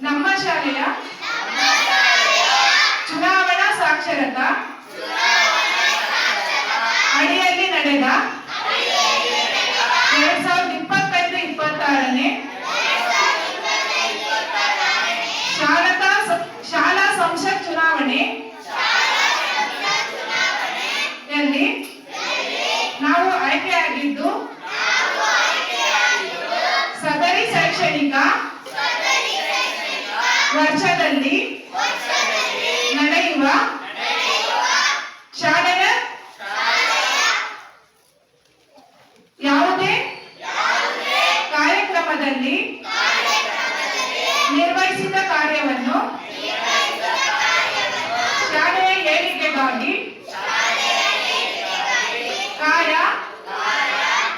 ನಮ್ಮ ಶಾಲೆಯ ಚುನಾವಣಾ ಸಾಕ್ಷರತಾ ಅಡಿಯಲ್ಲಿ ನಡೆದ 2025-26ನೇ ಶಾಲಾ ಸಂಸತ್ ಚುನಾವಣೆಯಲ್ಲಿ ನಾವು ಆಯ್ಕೆಯಾಗಿದ್ದು ಸದರಿ ಶೈಕ್ಷಣಿಕ ವರ್ಷದಲ್ಲಿ ನಡೆಯುವ ಶಾಲೆಯ ಯಾವುದೇ ಕಾರ್ಯಕ್ರಮದಲ್ಲಿ ನಿರ್ವಹಿಸಿದ ಕಾರ್ಯವನ್ನು ಶಾಲೆಯ ಏಳಿಗೆಗಾಗಿ ಕಾಯ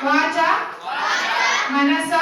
ವಾಚ ಮನಸ